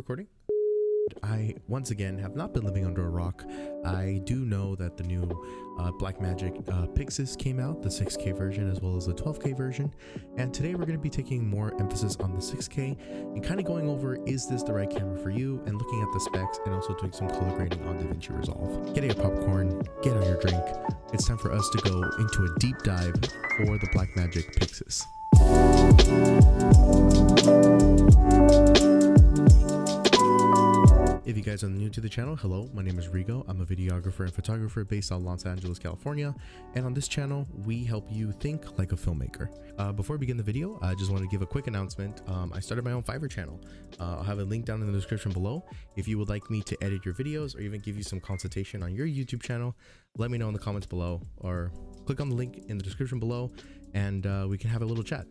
recording. I once again have not been living under a rock. I do know that the new Blackmagic PYXIS came out, the 6K version as well as the 12K version, and today we're going to be taking more emphasis on the 6K and kind of going over, is this the right camera for you, and looking at the specs and also doing some color grading on DaVinci Resolve. Get out your popcorn, get out your drink. It's time for us to go into a deep dive for the Blackmagic PYXIS. If you guys are new to the channel, hello, my name is Rigo. I'm a videographer and photographer based out of Los Angeles, California. And on this channel, we help you think like a filmmaker. Before we begin the video, I just want to give a quick announcement. I started my own Fiverr channel. I'll have a link down in the description below. If you would like me to edit your videos or even give you some consultation on your YouTube channel, let me know in the comments below or click on the link in the description below and we can have a little chat.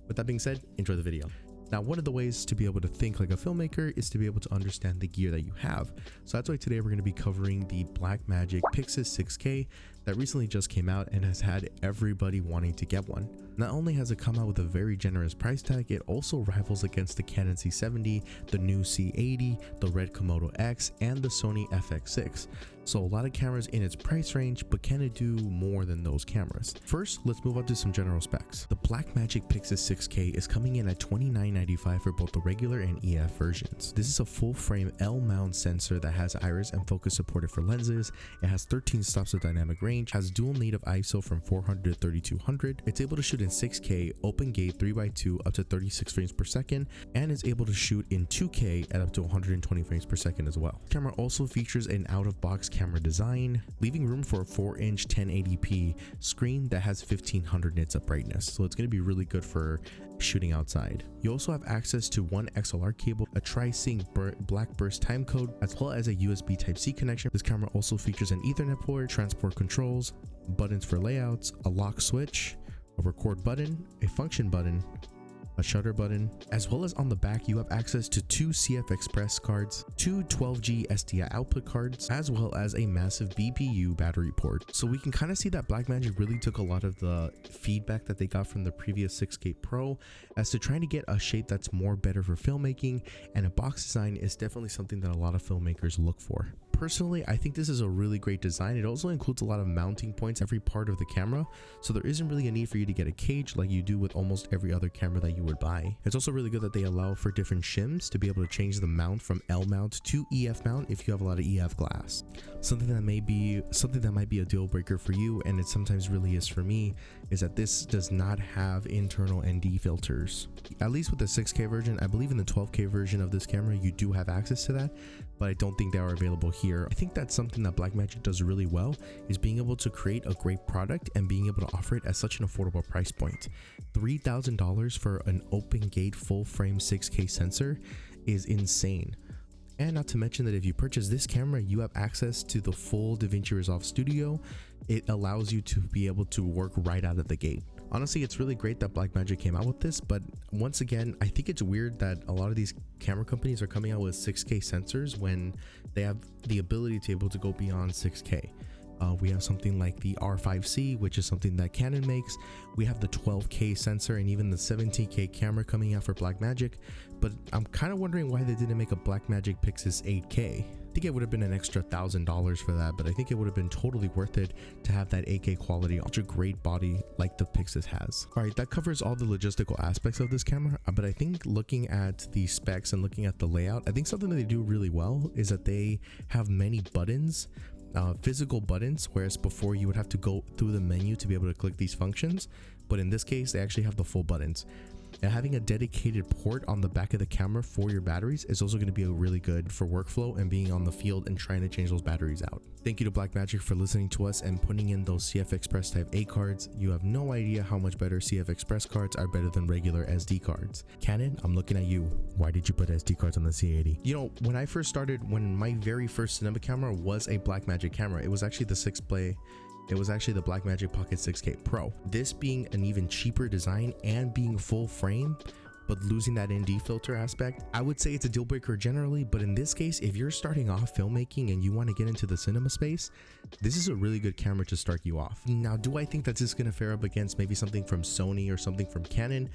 With that being said, enjoy the video. Now, one of the ways to be able to think like a filmmaker is to be able to understand the gear that you have. So that's why today we're going to be covering the Blackmagic PYXIS 6K that recently just came out and has had everybody wanting to get one. Not only has it come out with a very generous price tag, it also rivals against the Canon C70, the new C80, the Red Komodo X, and the Sony FX6. So a lot of cameras in its price range, but can it do more than those cameras? First, let's move on to some general specs. The Blackmagic PYXIS 6K is coming in at $29.95 for both the regular and EF versions. This is a full frame L mount sensor that has iris and focus supported for lenses. It has 13 stops of dynamic range, has dual native ISO from 400 to 3200. It's able to shoot in 6K, open gate 3x2 up to 36 frames per second, and is able to shoot in 2K at up to 120 frames per second as well. The camera also features an out-of-box camera design, leaving room for a 4-inch 1080p screen that has 1500 nits of brightness, so it's going to be really good for shooting outside. You also have access to one XLR cable, a tri-sync black burst timecode, as well as a USB Type-C connection. This camera also features an Ethernet port, transport controls, buttons for layouts, a lock switch, a record button, a function button, a shutter button, as well as on the back you have access to two CF Express cards, two 12G SDI output cards, as well as a massive BPU battery port. So we can kind of see that Blackmagic really took a lot of the feedback that they got from the previous 6K Pro as to trying to get a shape that's more better for filmmaking, and a box design is definitely something that a lot of filmmakers look for. Personally, I think this is a really great design. It also includes a lot of mounting points every part of the camera, so there isn't really a need for you to get a cage like you do with almost every other camera that you would buy. It's also really good that they allow for different shims to be able to change the mount from L mount to EF mount if you have a lot of EF glass. Something that might be a deal breaker for you, and it sometimes really is for me, is that this does not have internal ND filters. At least with the 6K version. I believe in the 12K version of this camera you do have access to that, but I don't think they are available here. I think that's something that Blackmagic does really well, is being able to create a great product and being able to offer it at such an affordable price point. $3,000 for an open gate full frame 6K sensor is insane. And not to mention that if you purchase this camera, you have access to the full DaVinci Resolve Studio. It allows you to be able to work right out of the gate. Honestly, it's really great that Blackmagic came out with this, but once again, I think it's weird that a lot of these camera companies are coming out with 6K sensors when they have the ability to be able to go beyond 6K. We have something like the R5C, which is something that Canon makes. We have the 12K sensor and even the 17K camera coming out for Blackmagic, but I'm kind of wondering why they didn't make a Blackmagic PYXIS 8K. I think it would have been an extra $1,000 for that, but I think it would have been totally worth it to have that 8K quality on such a great body like the PYXIS has. All right, that covers all the logistical aspects of this camera, but I think looking at the specs and looking at the layout, I think something that they do really well is that they have many buttons, physical buttons, whereas before you would have to go through the menu to be able to click these functions, but in this case they actually have the full buttons. And having a dedicated port on the back of the camera for your batteries is also going to be really good for workflow and being on the field and trying to change those batteries out. Thank you to Blackmagic for listening to us and putting in those CF Express Type A cards. You have no idea how much better CF Express cards are better than regular SD cards. Canon, I'm looking at you. Why did you put SD cards on the C80? You know, when I first started, when my very first cinema camera was a Blackmagic camera, it was actually the 6Play. It was actually the Blackmagic Pocket 6K Pro. This being an even cheaper design and being full frame, but losing that ND filter aspect, I would say it's a deal breaker generally, but in this case, if you're starting off filmmaking and you want to get into the cinema space, this is a really good camera to start you off. Now, do I think that this is going to fare up against maybe something from Sony or something from Canon?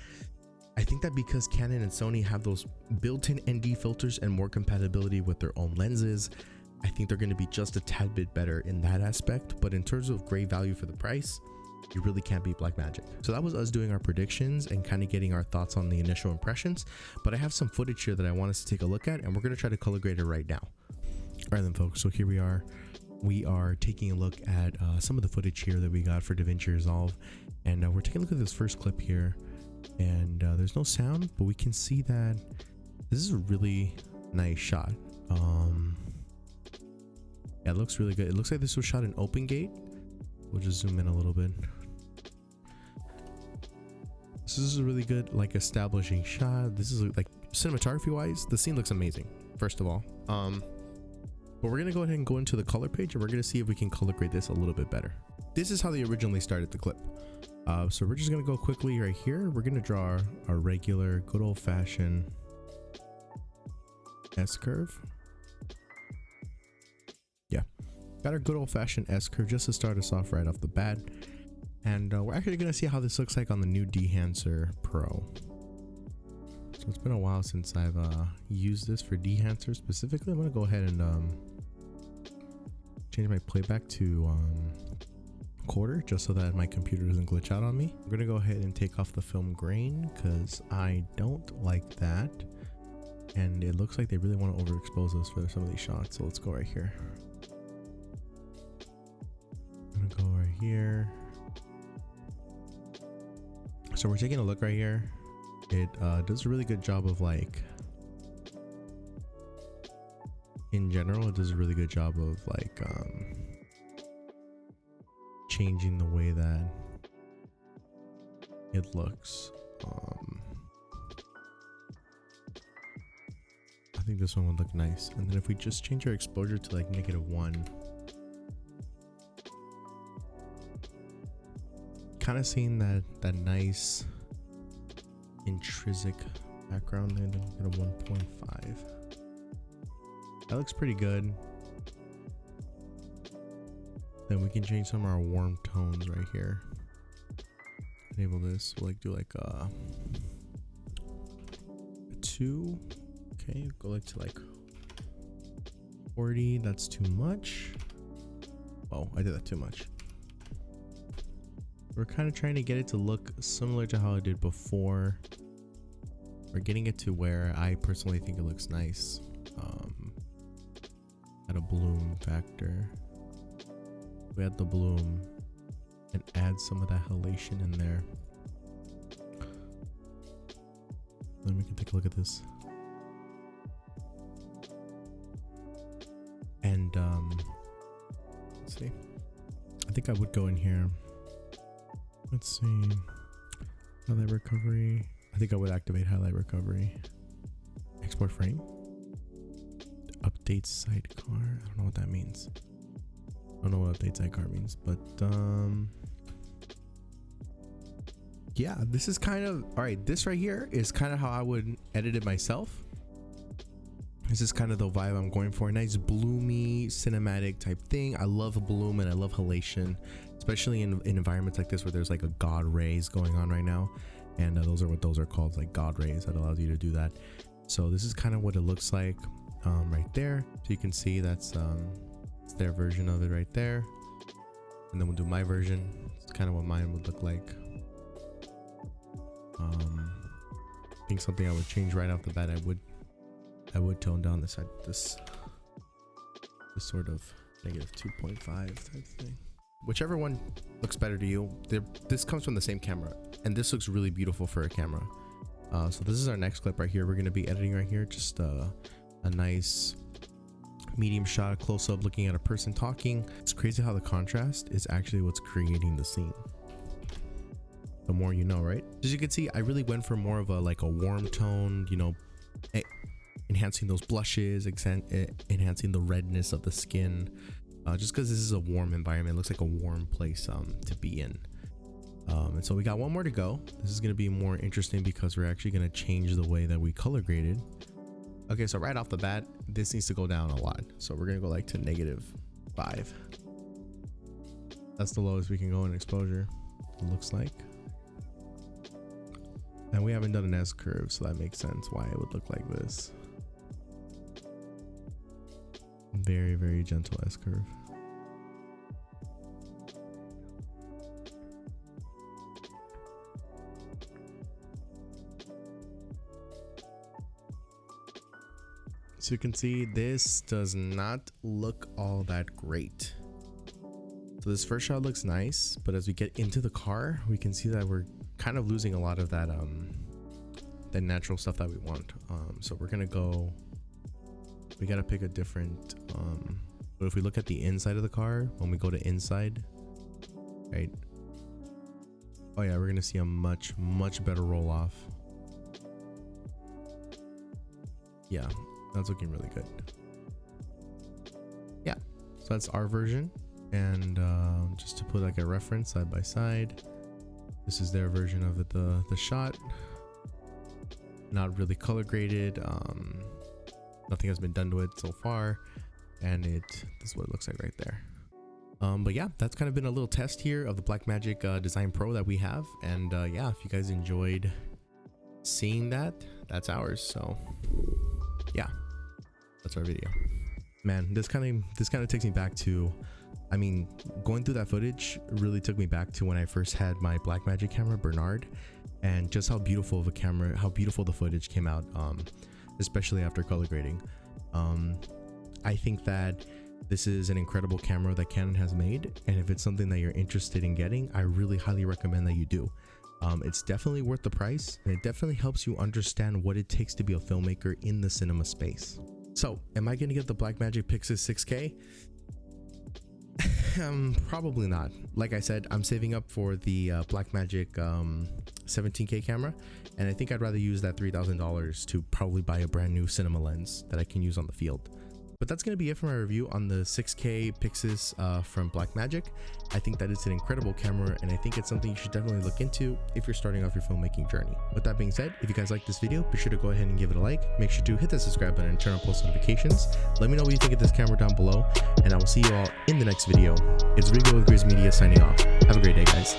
I think that because Canon and Sony have those built-in ND filters and more compatibility with their own lenses, I think they're going to be just a tad bit better in that aspect. But in terms of great value for the price, you really can't beat Blackmagic. So that was us doing our predictions and kind of getting our thoughts on the initial impressions. But I have some footage here that I want us to take a look at, and we're going to try to color grade it right now. All right then, folks, so here we are. We are taking a look at some of the footage here that we got for DaVinci Resolve, and we're taking a look at this first clip here. And there's no sound, but we can see that this is a really nice shot. Yeah, it looks really good. It looks like this was shot in open gate. We'll just zoom in a little bit. This is a really good like establishing shot. This is like cinematography wise, the scene looks amazing, first of all. But we're gonna go ahead and go into the color page, and we're gonna see if we can color grade this a little bit better. This is how they originally started the clip. So we're just gonna go quickly right here. We're gonna draw our regular good old-fashioned S-curve. Yeah, got our good old-fashioned S-curve just to start us off right off the bat. And we're actually gonna see how this looks like on the new Dehancer Pro. So it's been a while since I've used this for Dehancer specifically. I'm gonna go ahead and change my playback to quarter just so that my computer doesn't glitch out on me. I'm gonna go ahead and take off the film grain because I don't like that, and it looks like they really want to overexpose us for some of these shots. So let's go right here. I'm gonna go right here. So we're taking a look right here. It does a really good job of like, in general, it does a really good job of like changing the way that it looks. I think this one would look nice. And then if we just change our exposure to like -1, kind of seeing that nice intrinsic background there. Then we get a 1.5. That looks pretty good. Then we can change some of our warm tones right here. Enable this. We'll like do like a 2. Okay, go like to like 40. That's too much. Oh, I did that too much. We're kind of trying to get it to look similar to how I did before. We're getting it to where I personally think it looks nice. At a bloom factor. We add the bloom and add some of that halation in there. Then we can take a look at this. And let's see. I think I would go in here. Let's see. Highlight recovery. I think I would activate highlight recovery. Export frame. Update sidecar. I don't know what that means. I don't know what update sidecar means, but yeah, this is kind of all right. This right here is kind of how I would edit it myself. This is kind of the vibe I'm going for. A nice bloomy cinematic type thing. I love bloom and I love halation, especially in environments like this where there's like a god rays going on right now, and those are what those are called, like god rays, that allows you to do that. So this is kind of what it looks like right there. So you can see that's it's their version of it right there, and then we'll do my version. It's kind of what mine would look like. I think something I would change right off the bat, I would tone down this sort of -2.5 type thing. Whichever one looks better to you. This comes from the same camera, and this looks really beautiful for a camera. So this is our next clip right here. We're going to be editing right here, just a nice medium shot, close up, looking at a person talking. It's crazy how the contrast is actually what's creating the scene. The more you know, right? As you can see, I really went for more of a like a warm tone, you know, enhancing those blushes, enhancing the redness of the skin, just because this is a warm environment. It looks like a warm place to be in. And so we got one more to go. This is going to be more interesting because we're actually going to change the way that we color graded. Okay, so right off the bat, this needs to go down a lot. So we're going to go like to -5. That's the lowest we can go in exposure, it looks like. And we haven't done an S curve, so that makes sense why it would look like this. Very, very gentle S curve. So you can see this does not look all that great. So this first shot looks nice, but as we get into the car, we can see that we're kind of losing a lot of that natural stuff that we want. So we're gonna go, we gotta pick a different, but if we look at the inside of the car, when we go to inside, right? Oh yeah, we're gonna see a much better roll off. Yeah, that's looking really good. Yeah, so that's our version. And just to put like a reference side by side, this is their version of it, the shot. Not really color graded. Nothing has been done to it so far, and this is what it looks like right there. But yeah, that's kind of been a little test here of the Blackmagic Design Pro that we have. And yeah, if you guys enjoyed seeing that, that's ours. So yeah, that's our video. Man, this kind of takes me back to, I mean, going through that footage really took me back to when I first had my Blackmagic camera, Bernard, and just how beautiful of a camera, how beautiful the footage came out, especially after color grading. I think that this is an incredible camera that Canon has made, and if it's something that you're interested in getting, I really highly recommend that you do. It's definitely worth the price, and it definitely helps you understand what it takes to be a filmmaker in the cinema space. So, am I gonna get the Blackmagic PYXIS 6K? Probably not. Like I said, I'm saving up for the Blackmagic 17K camera, and I think I'd rather use that $3,000 to probably buy a brand new cinema lens that I can use on the field. But that's going to be it for my review on the 6K PYXIS from Blackmagic. I think that it's an incredible camera, and I think it's something you should definitely look into if you're starting off your filmmaking journey. With that being said, if you guys like this video, be sure to go ahead and give it a like. Make sure to hit that subscribe button and turn on post notifications. Let me know what you think of this camera down below, and I will see you all in the next video. It's Rigo with Grizz Media signing off. Have a great day, guys.